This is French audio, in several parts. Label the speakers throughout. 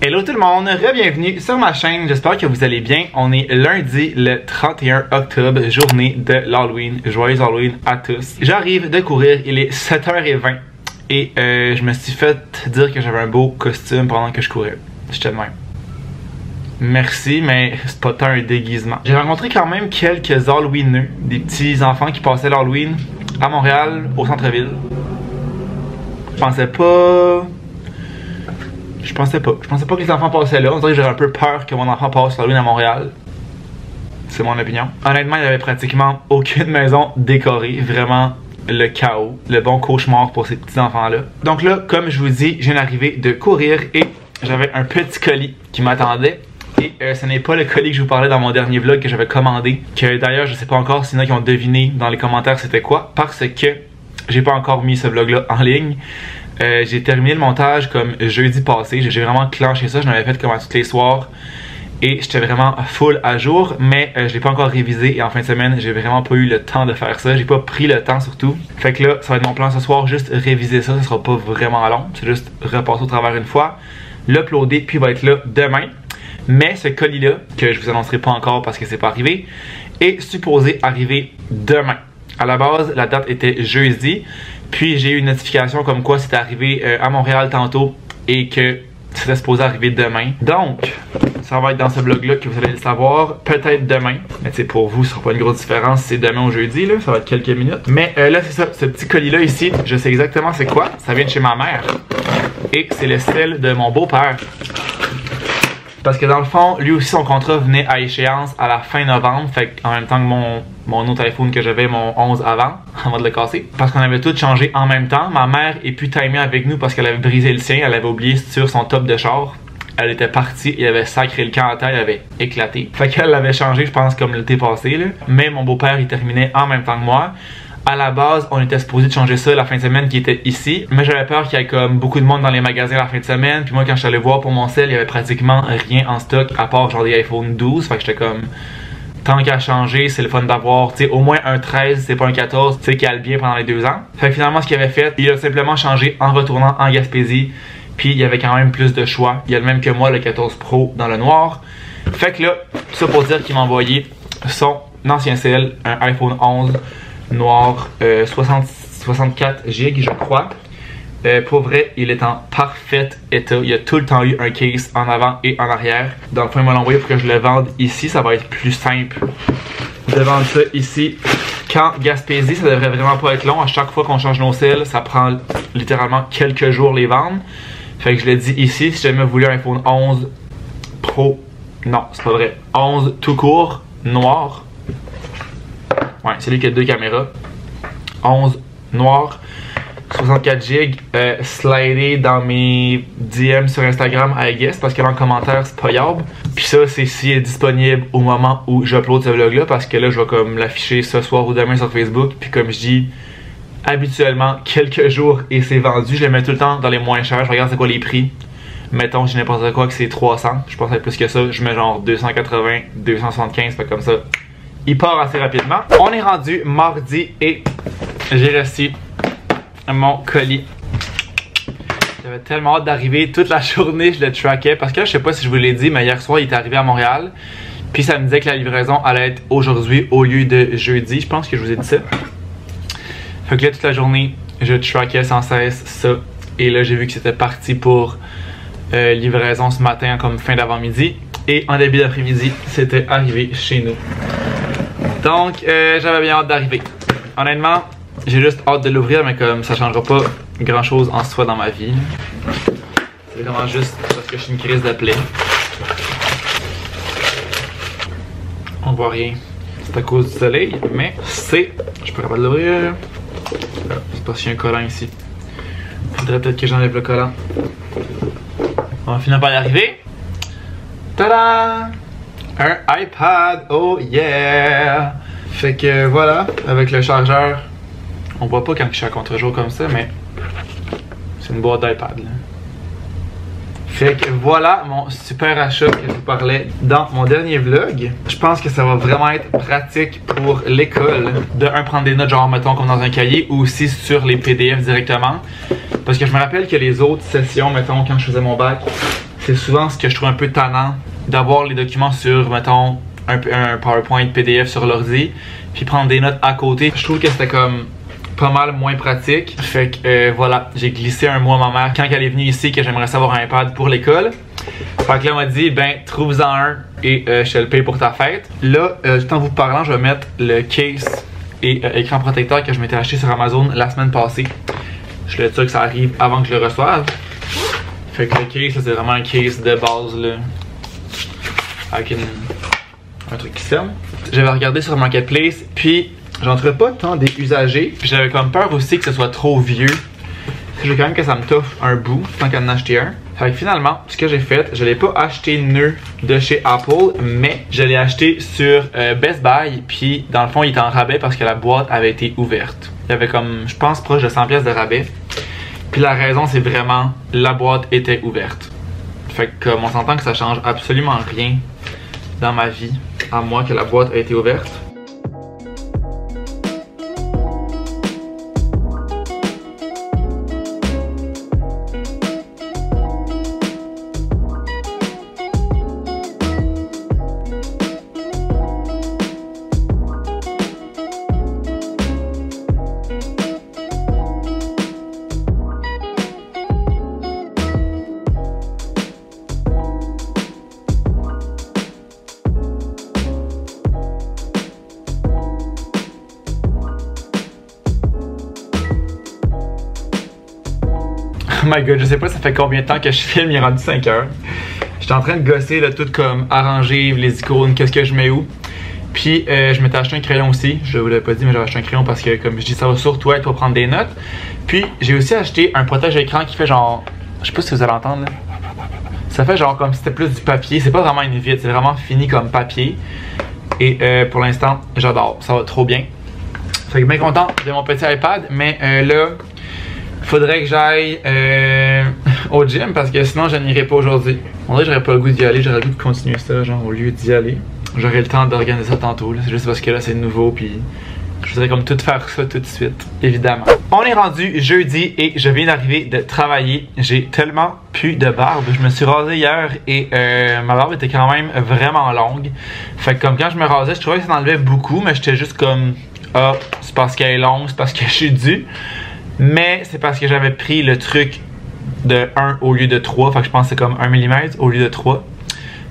Speaker 1: Hello tout le monde, re-bienvenue sur ma chaîne, j'espère que vous allez bien. On est lundi le 31 octobre, journée de l'Halloween. Joyeux Halloween à tous. J'arrive de courir, il est 7h20 et je me suis fait dire que j'avais un beau costume pendant que je courais. J'étais de même. Merci, mais c'est pas tant un déguisement. J'ai rencontré quand même quelques Halloweeneux, des petits enfants qui passaient l'Halloween à Montréal, au centre-ville. Je pensais pas que les enfants passaient là. On dirait que j'avais un peu peur que mon enfant passe l'Halloween à Montréal. C'est mon opinion. Honnêtement, il n'y avait pratiquement aucune maison décorée. Vraiment le chaos. Le bon cauchemar pour ces petits enfants-là. Donc là, comme je vous dis, je viens d'arriver de courir et j'avais un petit colis qui m'attendait. Et ce n'est pas le colis que je vous parlais dans mon dernier vlog que j'avais commandé. Que d'ailleurs, je sais pas encore s'il y en a qui ont deviné dans les commentaires c'était quoi. Parce que j'ai pas encore mis ce vlog-là en ligne. J'ai terminé le montage comme jeudi passé. J'ai vraiment clenché ça. Je l'avais fait comme à tous les soirs. Et j'étais vraiment full à jour. Mais je l'ai pas encore révisé. Et en fin de semaine, j'ai vraiment pas eu le temps de faire ça. J'ai pas pris le temps surtout. Fait que là, ça va être mon plan ce soir. Juste réviser ça. Ça sera pas vraiment long. C'est juste repasser au travers une fois. L'uploader. Puis il va être là demain. Mais ce colis-là, que je vous annoncerai pas encore parce que c'est pas arrivé, est supposé arriver demain. À la base, la date était jeudi. Puis j'ai eu une notification comme quoi c'était arrivé à Montréal tantôt et que c'était supposé arriver demain. Donc, ça va être dans ce vlog-là que vous allez le savoir. Peut-être demain. Mais tu sais, pour vous, ce sera pas une grosse différence si c'est demain ou jeudi, là. Ça va être quelques minutes. Mais là, c'est ça. Ce petit colis-là ici, je sais exactement c'est quoi. Ça vient de chez ma mère. Et c'est le sel de mon beau-père. Parce que dans le fond, lui aussi son contrat venait à échéance à la fin novembre. Fait en même temps que mon autre iPhone que j'avais, mon 11 avant de le casser. Parce qu'on avait tout changé en même temps. Ma mère est plus timée avec nous parce qu'elle avait brisé le sien. Elle avait oublié sur son top de char. Elle était partie, il avait sacré le camp à terre, il avait éclaté. Fait qu'elle l'avait changé, je pense, comme l'été passé. Là. Mais mon beau-père, il terminait en même temps que moi. À la base, on était supposé de changer ça la fin de semaine qui était ici. Mais j'avais peur qu'il y ait comme beaucoup de monde dans les magasins la fin de semaine. Puis moi, quand je suis allé voir pour mon sel, il y avait pratiquement rien en stock à part genre des iPhone 12. Fait que j'étais comme, tant qu'à changer, c'est le fun d'avoir, tu sais, au moins un 13, c'est pas un 14, tu sais, qui a le bien pendant les 2 ans. Fait que finalement, ce qu'il avait fait, il a simplement changé en retournant en Gaspésie. Puis il y avait quand même plus de choix. Il y a le même que moi, le 14 Pro dans le noir. Fait que là, tout ça pour dire qu'il m'a envoyé son ancien sel, un iPhone 11. Noir, 64 GB je crois. Pour vrai, il est en parfait état. Il y a tout le temps eu un case en avant et en arrière. Dans le fond, il m'a envoyé pour que je le vende ici. Ça va être plus simple de vendre ça ici qu'en Gaspésie. Ça devrait vraiment pas être long. À chaque fois qu'on change nos selles, ça prend littéralement quelques jours les vendre. Fait que je l'ai dit ici. Si jamais vous voulez un iPhone 11 Pro, non, c'est pas vrai. 11 tout court, noir. Ouais, c'est lui qui a 2 caméras. 11 noir, 64 GB. Slidé dans mes DM sur Instagram, I guess, parce que dans le commentaire, c'est payable. Puis ça, c'est s'il est disponible au moment où j'upload ce vlog-là, parce que là, je vais comme l'afficher ce soir ou demain sur Facebook. Puis comme je dis, habituellement, quelques jours et c'est vendu. Je les mets tout le temps dans les moins chers. Je regarde c'est quoi les prix. Mettons, j'ai n'importe quoi que c'est 300. Je pense que c'est plus que ça. Je mets genre 280, 275, fait comme ça. Il part assez rapidement. On est rendu mardi et j'ai reçu mon colis. J'avais tellement hâte d'arriver. Toute la journée, je le trackais. Parce que là, je sais pas si je vous l'ai dit, mais hier soir, il est arrivé à Montréal. Puis ça me disait que la livraison allait être aujourd'hui au lieu de jeudi. Je pense que je vous ai dit ça. Fait que là, toute la journée, je trackais sans cesse ça. Et là, j'ai vu que c'était parti pour livraison ce matin, comme fin d'avant-midi. Et en début d'après-midi, c'était arrivé chez nous. Donc, j'avais bien hâte d'arriver. Honnêtement, j'ai juste hâte de l'ouvrir, mais comme ça changera pas grand chose en soi dans ma vie. C'est vraiment juste parce que je suis une crise de plaie. On voit rien. C'est à cause du soleil, mais c'est. Je peux pas l'ouvrir. C'est parce qu'il y a un collant ici. Faudrait peut-être que j'enlève le collant. On va finir par y arriver. Tada! Un iPad, oh yeah! Fait que voilà, avec le chargeur, on voit pas quand je suis à contre-jour comme ça, mais c'est une boîte d'iPad. Fait que voilà mon super achat que je vous parlais dans mon dernier vlog. Je pense que ça va vraiment être pratique pour l'école. De prendre des notes genre mettons comme dans un cahier ou aussi sur les PDF directement. Parce que je me rappelle que les autres sessions, mettons quand je faisais mon bac, c'est souvent ce que je trouve un peu tannant d'avoir les documents sur, mettons, un PowerPoint PDF sur l'ordi, puis prendre des notes à côté. Je trouve que c'était comme pas mal moins pratique. Fait que voilà, j'ai glissé un mot à ma mère quand elle est venue ici que j'aimerais savoir un iPad pour l'école. Fait que là, elle m'a dit, ben, trouve-en un et je te le paye pour ta fête. Là, tout en vous parlant, je vais mettre le case et écran protecteur que je m'étais acheté sur Amazon la semaine passée. Je suis sûr que ça arrive avant que je le reçoive. Fait que le case, c'est vraiment un case de base, là. Avec un truc qui ferme. J'avais regardé sur Marketplace, puis j'en trouvais pas tant des usagers. Puis j'avais comme peur aussi que ce soit trop vieux. Je veux quand même que ça me toffe un bout, tant qu'à en acheter un. Fait que finalement, ce que j'ai fait, je l'ai pas acheté neuf de chez Apple, mais je l'ai acheté sur Best Buy. Puis dans le fond, il était en rabais parce que la boîte avait été ouverte. Il y avait comme, je pense, proche de 100$ de rabais. Puis la raison, c'est vraiment, la boîte était ouverte. Fait que on s'entend que ça change absolument rien dans ma vie, à moi que la boîte a été ouverte. Oh my god, je sais pas ça fait combien de temps que je filme, il est rendu 5 heures. J'étais en train de gosser là, tout comme arranger les icônes, qu'est-ce que je mets où. Puis je m'étais acheté un crayon aussi, je vous l'avais pas dit mais j'avais acheté un crayon parce que comme je dis ça va surtout être pour prendre des notes. Puis j'ai aussi acheté un protège-écran qui fait genre, je sais pas si vous allez entendre là. Ça fait genre comme si c'était plus du papier, c'est pas vraiment une vitre, c'est vraiment fini comme papier. Et pour l'instant j'adore, ça va trop bien. Fait que bien content de mon petit iPad, mais là... faudrait que j'aille au gym parce que sinon je n'irai pas aujourd'hui. On dirait que j'aurais pas le goût d'y aller, j'aurais le goût de continuer ça genre au lieu d'y aller. J'aurai le temps d'organiser ça tantôt, c'est juste parce que là c'est nouveau puis je voudrais comme tout faire ça tout de suite, évidemment. On est rendu jeudi et je viens d'arriver de travailler. J'ai tellement plus de barbe. Je me suis rasé hier et ma barbe était quand même vraiment longue. Fait que comme quand je me rasais, je trouvais que ça enlevait beaucoup, mais j'étais juste comme ah, c'est parce qu'elle est longue, c'est parce que je suis dû. Mais c'est parce que j'avais pris le truc de 1 au lieu de 3. Fait que je pense que c'est comme 1 mm au lieu de 3.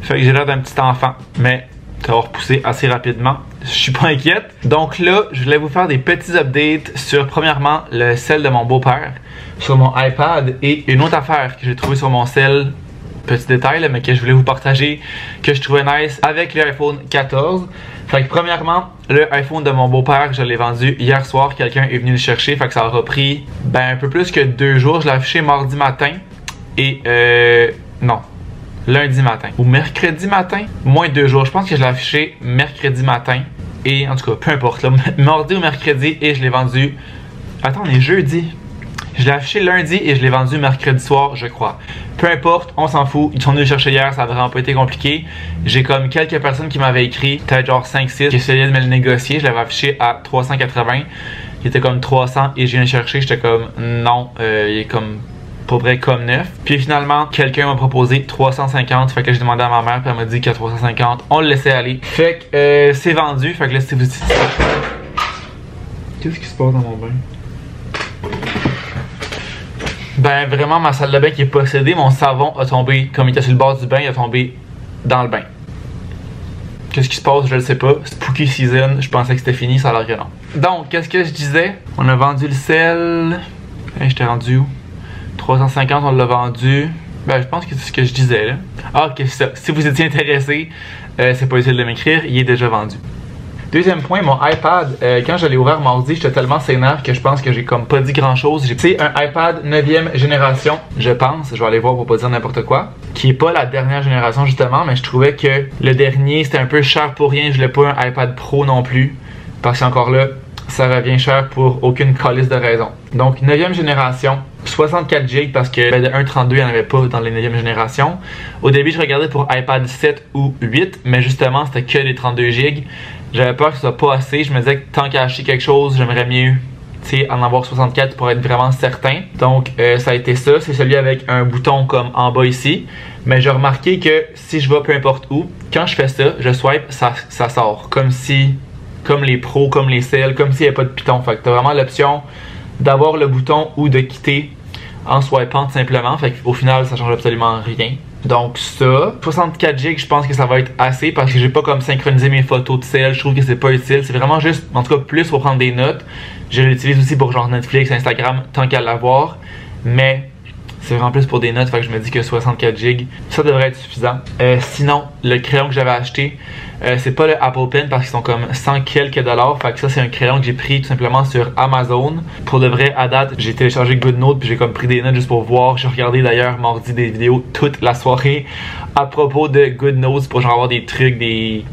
Speaker 1: Fait que j'ai l'air d'un petit enfant. Mais ça va repousser assez rapidement. Je suis pas inquiète. Donc là, je voulais vous faire des petits updates sur premièrement le cell de mon beau-père. Sur mon iPad. Et une autre affaire que j'ai trouvée sur mon cell. Petit détail là, mais que je voulais vous partager. Que je trouvais nice avec l'iPhone 14. Fait que premièrement, le iPhone de mon beau-père, je l'ai vendu hier soir. Quelqu'un est venu le chercher. Fait que ça aura pris un peu plus que 2 jours. Je l'ai affiché mardi matin. Et non, lundi matin. Ou mercredi matin. Moins de 2 jours. Je pense que je l'ai affiché mercredi matin. Et en tout cas, peu importe. Là, mardi ou mercredi. Et je l'ai vendu... Attends, on est jeudi. Je l'ai affiché lundi et je l'ai vendu mercredi soir, je crois. Peu importe, on s'en fout. Ils sont venus le chercher hier, ça a vraiment pas été compliqué. J'ai comme quelques personnes qui m'avaient écrit, peut-être genre 5-6, qui essayaient de me le négocier. Je l'avais affiché à 380. Il était comme 300 et je viens le chercher. J'étais comme non, il est comme pas vrai comme neuf. Puis finalement, quelqu'un m'a proposé 350. Fait que j'ai demandé à ma mère, puis elle m'a dit qu'à 350, on le laissait aller. Fait que c'est vendu. Fait que là, si vous dites... Qu'est-ce qui se passe dans mon bain? Ben vraiment ma salle de bain qui est possédée, mon savon a tombé, comme il était sur le bord du bain, il a tombé dans le bain. Qu'est-ce qui se passe, je le sais pas. Spooky season, je pensais que c'était fini, ça a l'air que non. Donc, qu'est-ce que je disais? On a vendu le sel. J'étais rendu où? 350, on l'a vendu. Ben je pense que c'est ce que je disais là. Ah ok, c'est ça. Si vous étiez intéressé, c'est pas utile de m'écrire, il est déjà vendu. Deuxième point, mon iPad, quand je l'ai ouvert mardi, j'étais tellement sénère que je pense que j'ai comme pas dit grand chose. C'est un iPad 9e génération, je pense, je vais aller voir pour pas dire n'importe quoi, qui est pas la dernière génération justement, mais je trouvais que le dernier c'était un peu cher pour rien, je voulais pas un iPad Pro non plus, parce qu'encore là, ça revient cher pour aucune calice de raison. Donc 9e génération, 64 GB parce que de 1.32 il n'y en avait pas dans les 9e génération. Au début je regardais pour iPad 7 ou 8, mais justement c'était que les 32 GB. J'avais peur que ce soit pas assez, je me disais que tant qu'à acheter quelque chose, j'aimerais mieux en avoir 64 pour être vraiment certain. Donc ça a été ça, c'est celui avec un bouton comme en bas ici. Mais j'ai remarqué que si je vais peu importe où, quand je fais ça, je swipe, ça sort. Comme les pros, comme les celles, comme s'il n'y avait pas de piton. Fait que tu as vraiment l'option d'avoir le bouton ou de quitter en swipant tout simplement. Fait qu'au final, ça change absolument rien. Donc ça, 64 GB, je pense que ça va être assez parce que j'ai pas comme synchronisé mes photos de celles. Je trouve que c'est pas utile. C'est vraiment juste, en tout cas, plus pour prendre des notes. Je l'utilise aussi pour genre Netflix, Instagram, tant qu'à l'avoir. Mais c'est vraiment plus pour des notes, fait que je me dis que 64 GB, ça devrait être suffisant. Sinon, le crayon que j'avais acheté, c'est pas le Apple Pen parce qu'ils sont comme 100 quelques dollars. Fait que ça, c'est un crayon que j'ai pris tout simplement sur Amazon. Pour de vrai, à date, j'ai téléchargé GoodNotes puis j'ai comme pris des notes juste pour voir. J'ai regardé d'ailleurs mardi des vidéos toute la soirée à propos de GoodNotes pour genre avoir des trucs, plein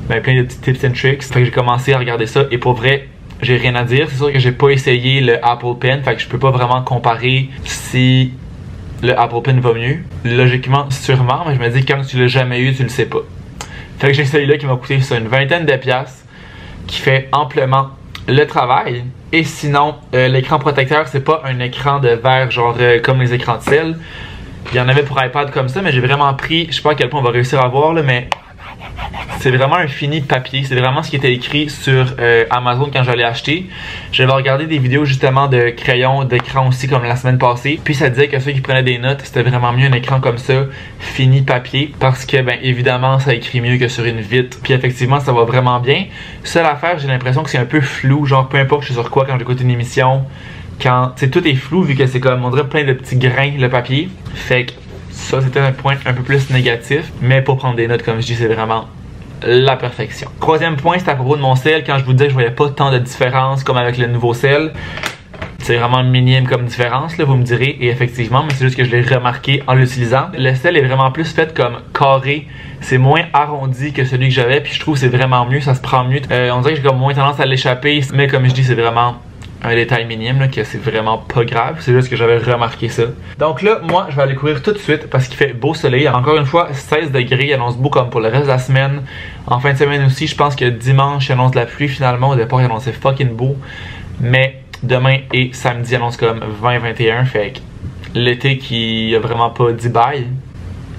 Speaker 1: de petits tips and tricks. Fait que j'ai commencé à regarder ça et pour vrai, j'ai rien à dire. C'est sûr que j'ai pas essayé le Apple Pen, fait que je peux pas vraiment comparer si le Apple Pen va mieux. Logiquement, sûrement, mais je me dis quand tu l'as jamais eu, tu le sais pas. Fait que j'ai celui-là qui m'a coûté ça une vingtaine de piastres, qui fait amplement le travail. Et sinon, l'écran protecteur, c'est pas un écran de verre genre comme les écrans de celle. Il y en avait pour iPad comme ça, mais j'ai vraiment pris, je sais pas à quel point on va réussir à voir là, mais c'est vraiment un fini papier. C'est vraiment ce qui était écrit sur Amazon quand je l'ai acheté. J'avais regardé des vidéos justement de crayons d'écran aussi comme la semaine passée. Puis ça disait que ceux qui prenaient des notes, c'était vraiment mieux un écran comme ça, fini papier. Parce que ben évidemment ça écrit mieux que sur une vitre. Puis effectivement ça va vraiment bien. Seule affaire, j'ai l'impression que c'est un peu flou. Genre peu importe je suis sur quoi quand j'écoute une émission. Quand tout est flou vu que c'est comme on dirait plein de petits grains le papier. Fait que ça c'était un point un peu plus négatif. Mais pour prendre des notes comme je dis c'est vraiment la perfection. Troisième point, c'est à propos de mon sel. Quand je vous disais que je voyais pas tant de différence comme avec le nouveau sel, c'est vraiment minime comme différence, là, vous me direz. Et effectivement, mais c'est juste que je l'ai remarqué en l'utilisant. Le sel est vraiment plus fait comme carré. C'est moins arrondi que celui que j'avais. Puis je trouve que c'est vraiment mieux, ça se prend mieux. On dirait que j'ai comme moins tendance à l'échapper. Mais comme je dis, c'est vraiment un détail minime, là, que c'est vraiment pas grave. C'est juste que j'avais remarqué ça. Donc là, moi, je vais aller courir tout de suite parce qu'il fait beau soleil. Encore une fois, 16 degrés, il annonce beau comme pour le reste de la semaine. En fin de semaine aussi, je pense que dimanche, il annonce de la pluie finalement. Au départ, il annonçait fucking beau. Mais demain et samedi, il annonce comme 20-21. Fait que l'été qui a vraiment pas dit bye.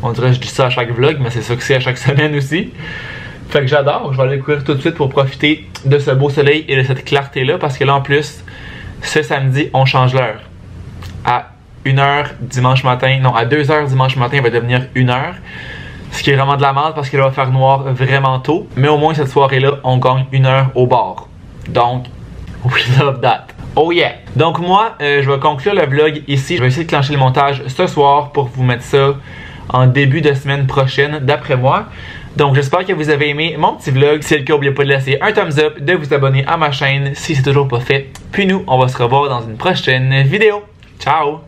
Speaker 1: On dirait que je dis ça à chaque vlog, mais c'est ça que c'est à chaque semaine aussi. Fait que j'adore, je vais aller courir tout de suite pour profiter de ce beau soleil et de cette clarté là parce que là en plus, ce samedi, on change l'heure. À 1h dimanche matin, non à 2h dimanche matin, il va devenir 1h. Ce qui est vraiment de la merde parce qu'il va faire noir vraiment tôt. Mais au moins cette soirée-là, on gagne 1h au bar. Donc, we love that. Oh yeah! Donc moi, je vais conclure le vlog ici. Je vais essayer de clencher le montage ce soir pour vous mettre ça en début de semaine prochaine, d'après moi. Donc j'espère que vous avez aimé mon petit vlog. Si c'est le cas, n'oubliez pas de laisser un thumbs up, de vous abonner à ma chaîne si c'est toujours pas fait. Puis nous, on va se revoir dans une prochaine vidéo. Ciao!